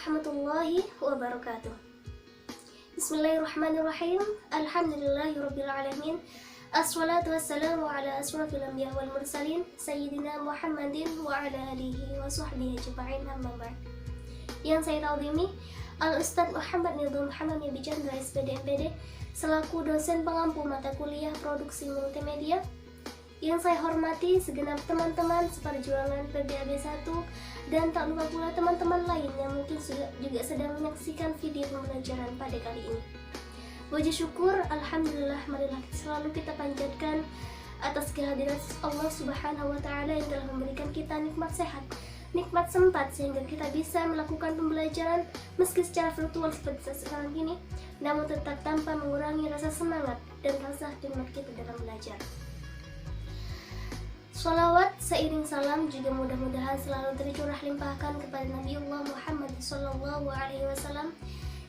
warahmatullahi wabarakatuh. Bismillahirrahmanirrahim. Alhamdulillahirrabbilalamin. Assalatu wassalamu ala asrafil anbiya wal mursalin Sayyidina Muhammadin wa ala alihi wa sahbihi ajma'in, amma ba'd. Yang saya taudimi Al-Ustadz Muhammad Nidhum Hamami Bijandra SPD MPD selaku dosen pengampu mata kuliah produksi multimedia. Yang saya hormati segenap teman-teman seperjuangan PBAB 1 dan tak lupa pula teman-teman lain yang mungkin juga sedang menyaksikan video pembelajaran pada kali ini. Puji syukur, alhamdulillah, marilah selalu kita panjatkan atas kehadiran Allah Subhanahu wa Ta'ala yang telah memberikan kita nikmat sehat, nikmat sempat sehingga kita bisa melakukan pembelajaran meski secara virtual seperti sekarang ini, namun tetap tanpa mengurangi rasa semangat dan rasa nikmat kita dalam belajar. Sholawat seiring salam juga mudah-mudahan selalu tercurah limpahkan kepada Nabiullah Muhammad SAW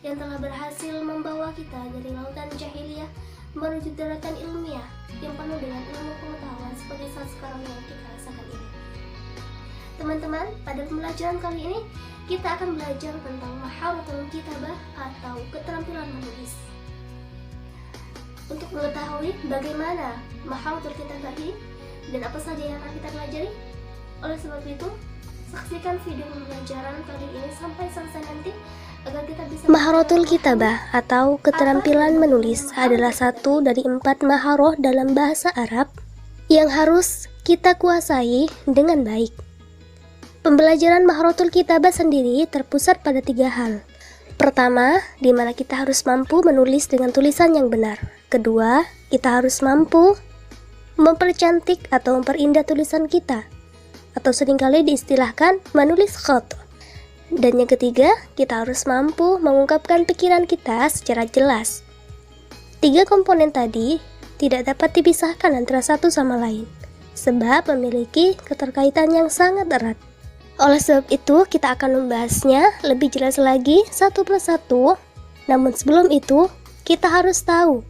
yang telah berhasil membawa kita dari lautan jahiliyah menuju daratan ilmiah yang penuh dengan ilmu pengetahuan seperti saat sekarang yang kita rasakan ini. Teman-teman, pada pembelajaran kali ini kita akan belajar tentang maharatul kitabah atau keterampilan menulis. Untuk mengetahui bagaimana maharatul kitabah ini dan apa saja yang akan kita pelajari, oleh sebab itu saksikan video pembelajaran kali ini sampai selesai nanti agar kita bisa. Maharatul kitabah atau keterampilan menulis adalah satu dari 4 maharoh dalam bahasa Arab yang harus kita kuasai dengan baik. Pembelajaran maharatul kitabah sendiri terpusat pada 3 hal. Pertama, di mana kita harus mampu menulis dengan tulisan yang benar. Kedua, kita harus mampu mempercantik atau memperindah tulisan kita, atau seringkali diistilahkan menulis khat. Dan yang ketiga, kita harus mampu mengungkapkan pikiran kita secara jelas. 3 komponen tadi tidak dapat dipisahkan antara satu sama lain, sebab memiliki keterkaitan yang sangat erat. Oleh sebab itu, kita akan membahasnya lebih jelas lagi satu persatu. Namun sebelum itu, kita harus tahu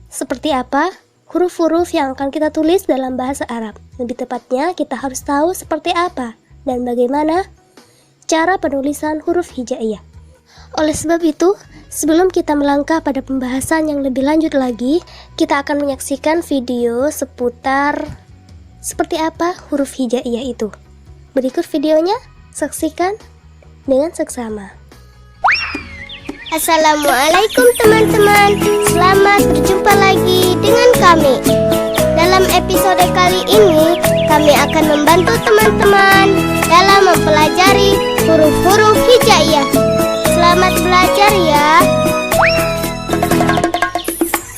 seperti apa huruf-huruf yang akan kita tulis dalam bahasa Arab. Lebih tepatnya, kita harus tahu seperti apa dan bagaimana cara penulisan huruf hijaiyah. Oleh sebab itu, sebelum kita melangkah pada pembahasan yang lebih lanjut lagi, kita akan menyaksikan video seputar seperti apa huruf hijaiyah itu. Berikut videonya, saksikan dengan seksama. Assalamualaikum teman-teman, selamat berjumpa lagi dengan kami. Dalam episode kali ini, kami akan membantu teman-teman dalam mempelajari huruf-huruf hijaiyah. Selamat belajar ya.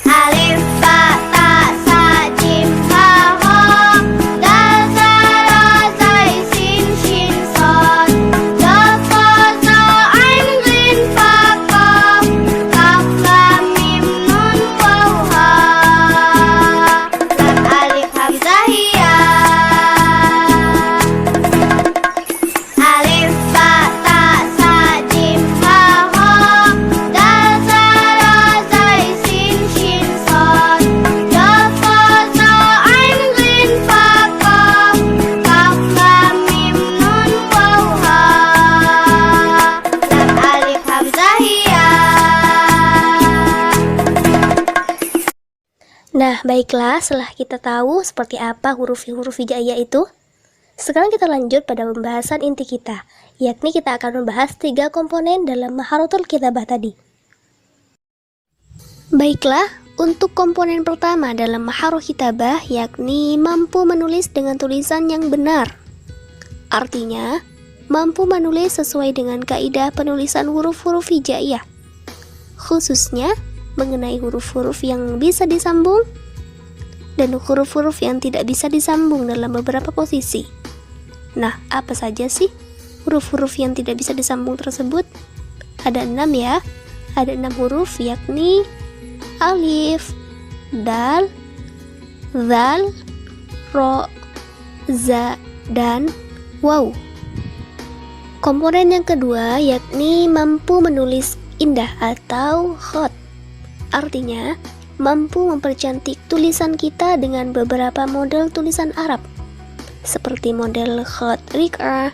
Alif, ba, ta, sa, jim, ha, ho, dal, za, ra, zai, sin, shin, son, dal, fa, za, ain, ghin, fa, qaf, kaf, lam, mim, nun, waw, ha, dan alif, hamzah, ya. Alif, ba, ta, sa, jim, ha, ho, dal, za, ra, zai, sin, shin, son, dal, fa, za, ain, ghin, fa, qaf, kaf, lam, mim, nun, waw, ha, dan alif, hamzah, ya. Nah, baiklah, setelah kita tahu seperti apa huruf-huruf hijaiyah itu, sekarang kita lanjut pada pembahasan inti kita, yakni kita akan membahas 3 komponen dalam maharatul kitabah tadi. Baiklah, untuk komponen pertama dalam maharoh kitabah, yakni mampu menulis dengan tulisan yang benar. Artinya, mampu menulis sesuai dengan kaidah penulisan huruf-huruf hijaiyah, khususnya mengenai huruf-huruf yang bisa disambung dan huruf-huruf yang tidak bisa disambung dalam beberapa posisi. Nah, apa saja sih huruf-huruf yang tidak bisa disambung tersebut? Ada 6 ya. Ada 6 huruf, yakni alif, dal, zal, ro, za, dan waw. Komponen yang kedua yakni mampu menulis indah atau khat. Artinya, mampu mempercantik tulisan kita dengan beberapa model tulisan Arab, seperti model khat rik'ah,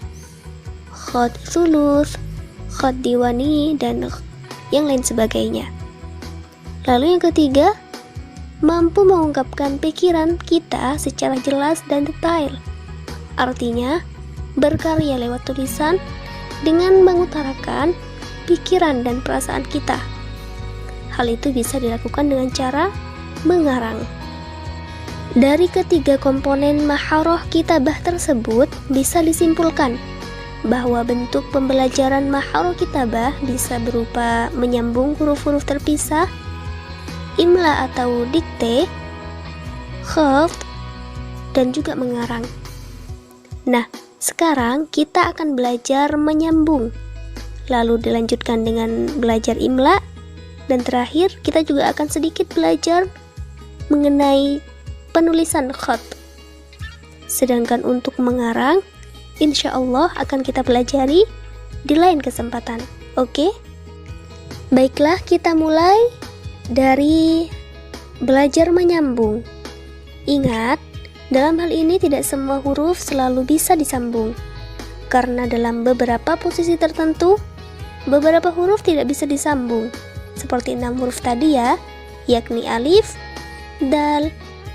khat thuluth, khat diwani, dan yang lain sebagainya. Lalu yang ketiga, mampu mengungkapkan pikiran kita secara jelas dan detail. Artinya, berkarya lewat tulisan dengan mengutarakan pikiran dan perasaan kita. Hal itu bisa dilakukan dengan cara mengarang. Dari ketiga komponen maharoh kitabah tersebut bisa disimpulkan bahwa bentuk pembelajaran maharoh kitabah bisa berupa menyambung huruf-huruf terpisah, imla atau dikte, khat, dan juga mengarang. Nah, sekarang kita akan belajar menyambung, lalu dilanjutkan dengan belajar imla, dan terakhir kita juga akan sedikit belajar mengenai penulisan khat. Sedangkan untuk mengarang, insya Allah akan kita pelajari di lain kesempatan. Oke? Baiklah, kita mulai dari belajar menyambung. Ingat, dalam hal ini tidak semua huruf selalu bisa disambung, karena dalam beberapa posisi tertentu, beberapa huruf tidak bisa disambung, seperti 6 huruf tadi ya, yakni alif, dal,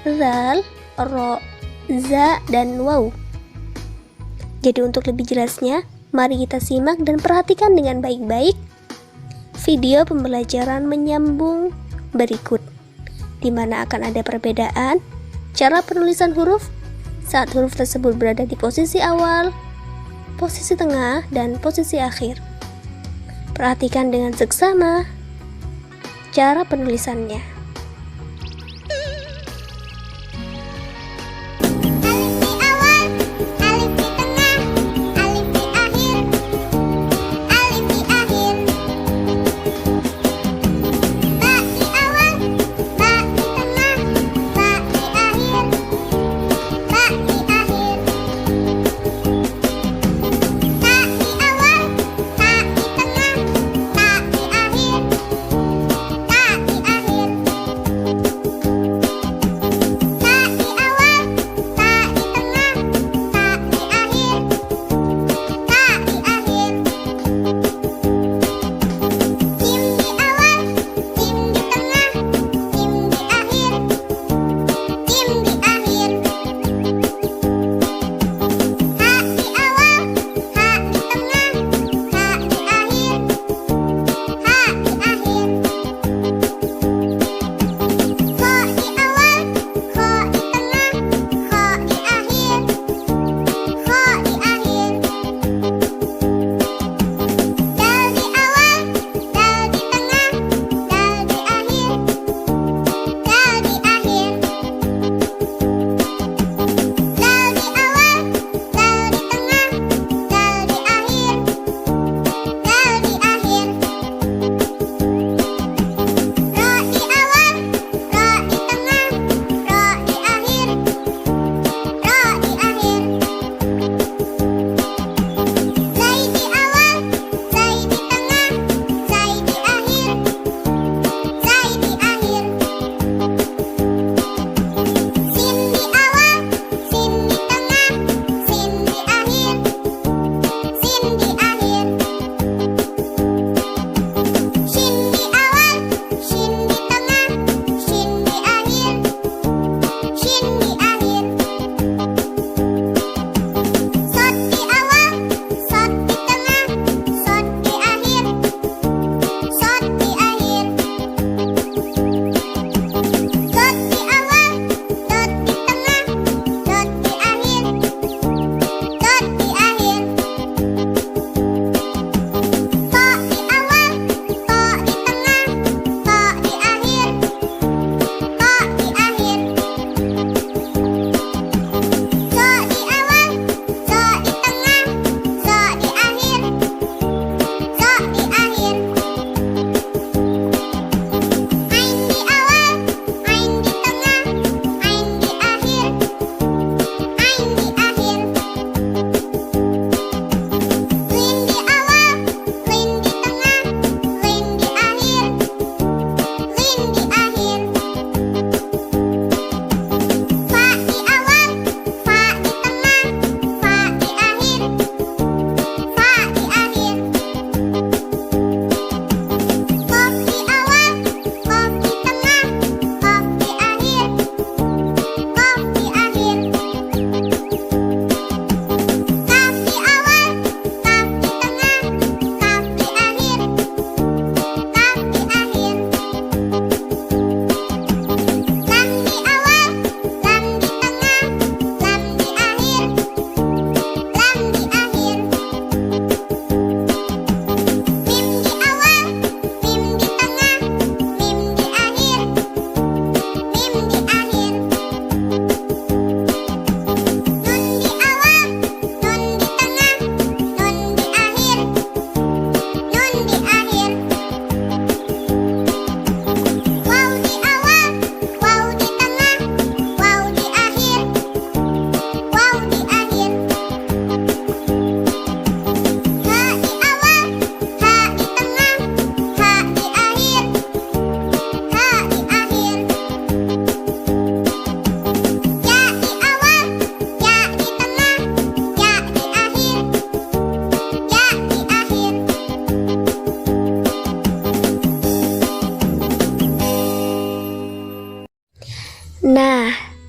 zal, ro, za, dan waw. Jadi untuk lebih jelasnya, mari kita simak dan perhatikan dengan baik-baik video pembelajaran menyambung berikut, di mana akan ada perbedaan cara penulisan huruf saat huruf tersebut berada di posisi awal, posisi tengah, dan posisi akhir. Perhatikan dengan seksama cara penulisannya.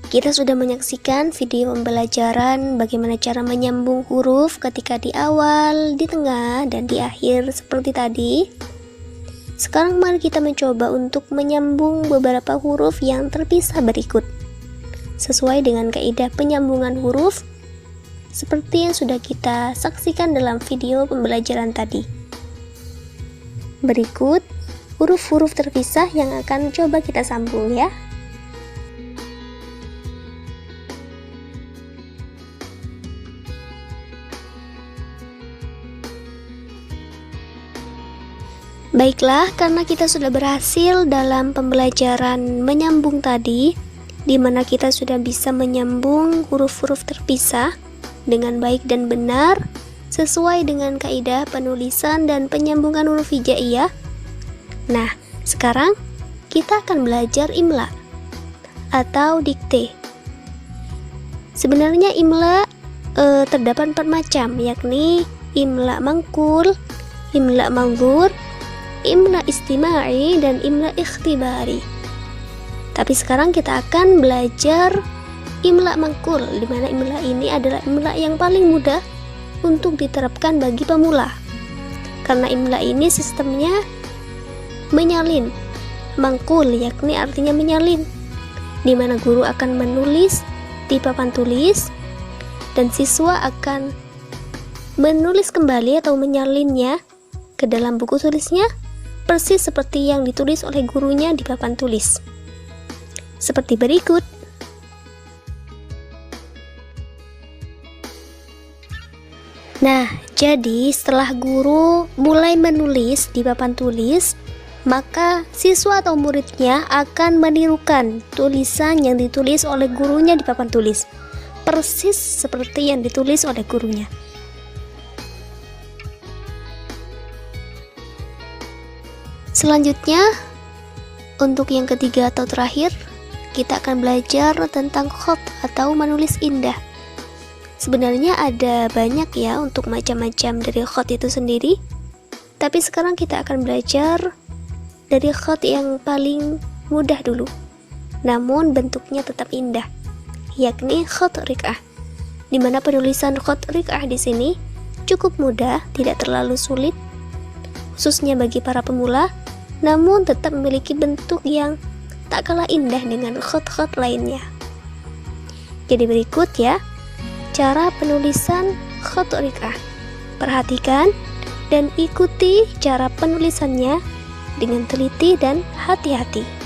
Kita sudah menyaksikan video pembelajaran bagaimana cara menyambung huruf ketika di awal, di tengah, dan di akhir seperti tadi. Sekarang mari kita mencoba untuk menyambung beberapa huruf yang terpisah berikut, sesuai dengan kaidah penyambungan huruf seperti yang sudah kita saksikan dalam video pembelajaran tadi. Berikut huruf-huruf terpisah yang akan coba kita sambung ya. Baiklah, karena kita sudah berhasil dalam pembelajaran menyambung tadi, di mana kita sudah bisa menyambung huruf-huruf terpisah dengan baik dan benar, sesuai dengan kaidah penulisan dan penyambungan huruf hijaiyah. Nah, sekarang kita akan belajar imla atau dikte. Sebenarnya imla terdapat 4 macam, yakni imla mangkul, imla manzur, imla istimai, dan imla ikhtibari. Tapi sekarang kita akan belajar imla mangkul, di mana imla ini adalah imla yang paling mudah untuk diterapkan bagi pemula. Karena imla ini sistemnya menyalin, mangkul yakni artinya menyalin, di mana guru akan menulis di papan tulis dan siswa akan menulis kembali atau menyalinnya ke dalam buku tulisnya, persis seperti yang ditulis oleh gurunya di papan tulis. Seperti berikut. Nah, jadi setelah guru mulai menulis di papan tulis, maka siswa atau muridnya akan menirukan tulisan yang ditulis oleh gurunya di papan tulis, persis seperti yang ditulis oleh gurunya. Selanjutnya, untuk yang ketiga atau terakhir, kita akan belajar tentang khot atau menulis indah. Sebenarnya ada banyak ya untuk macam-macam dari khot itu sendiri, tapi sekarang kita akan belajar dari khot yang paling mudah dulu, namun bentuknya tetap indah, yakni khot rik'ah, di mana penulisan khot rik'ah di sini cukup mudah, tidak terlalu sulit, khususnya bagi para pemula, namun tetap memiliki bentuk yang tak kalah indah dengan khot-khot lainnya. Jadi berikut ya, cara penulisan khot rik'ah. Perhatikan dan ikuti cara penulisannya dengan teliti dan hati-hati.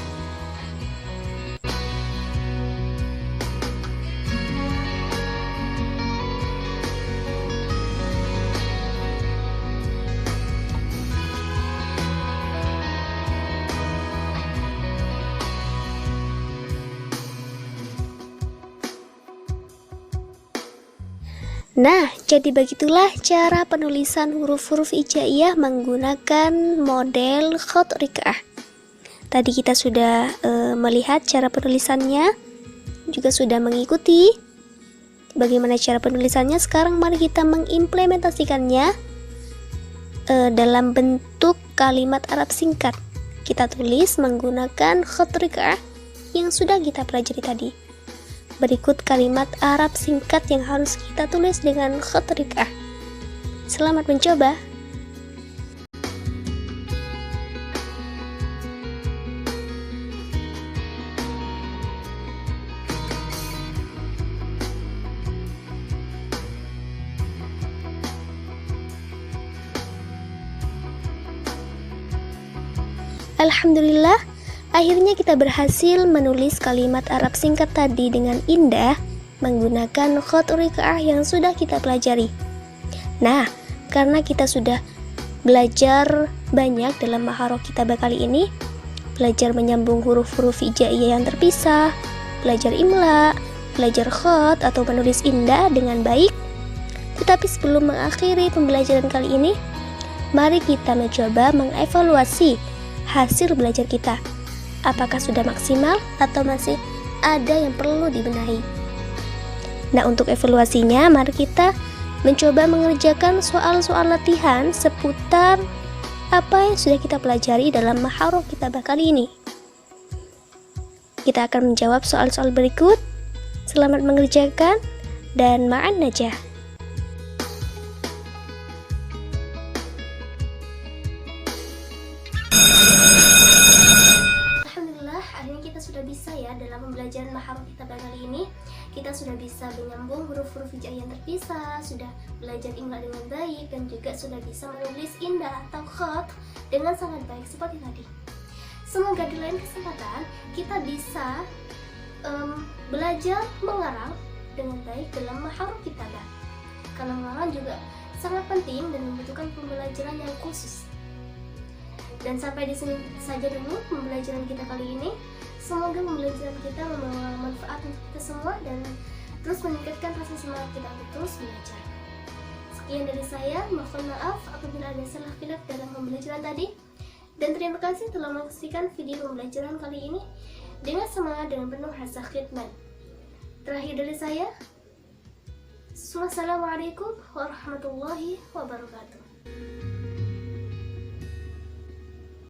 Nah, jadi begitulah cara penulisan huruf-huruf hijaiyah menggunakan model khot rik'ah. Tadi kita sudah melihat cara penulisannya, juga sudah mengikuti bagaimana cara penulisannya. Sekarang mari kita mengimplementasikannya dalam bentuk kalimat Arab singkat. Kita tulis menggunakan khot rik'ah yang sudah kita pelajari tadi. Berikut kalimat Arab singkat yang harus kita tulis dengan khot rik'ah. Selamat mencoba. Alhamdulillah, akhirnya kita berhasil menulis kalimat Arab singkat tadi dengan indah menggunakan khot rik'ah yang sudah kita pelajari. Nah, karena kita sudah belajar banyak dalam maharoh kitabah kali ini, belajar menyambung huruf-huruf hijaiyah yang terpisah, belajar imla, belajar khot atau menulis indah dengan baik. Tetapi sebelum mengakhiri pembelajaran kali ini, mari kita mencoba mengevaluasi hasil belajar kita. Apakah sudah maksimal atau masih ada yang perlu dibenahi? Nah, untuk evaluasinya, mari kita mencoba mengerjakan soal-soal latihan seputar apa yang sudah kita pelajari dalam maharoh kitabah kali ini. Kita akan menjawab soal-soal berikut Selamat mengerjakan dan ma'an najah. Alhamdulillah, akhirnya kita sudah bisa ya dalam pembelajaran maharuf kitabah kali ini. Kita sudah bisa menyambung huruf-huruf hijaiyah yang terpisah, sudah belajar imla dengan baik, dan juga sudah bisa menulis indah atau khat dengan sangat baik seperti tadi. Semoga di lain kesempatan kita bisa belajar mengarang dengan baik dalam maharuf kitabah. Karena mengarang juga sangat penting dan membutuhkan pembelajaran yang khusus. Dan sampai di sini saja dulu pembelajaran kita kali ini. Semoga pembelajaran kita membawa manfaat untuk kita semua dan terus meningkatkan rasa semangat kita untuk terus belajar. Sekian dari saya, mohon maaf apabila ada salah hilaf dalam pembelajaran tadi. Dan terima kasih telah menyaksikan video pembelajaran kali ini dengan semangat dan penuh rasa khidmat. Terakhir dari saya, wassalamualaikum warahmatullahi wabarakatuh.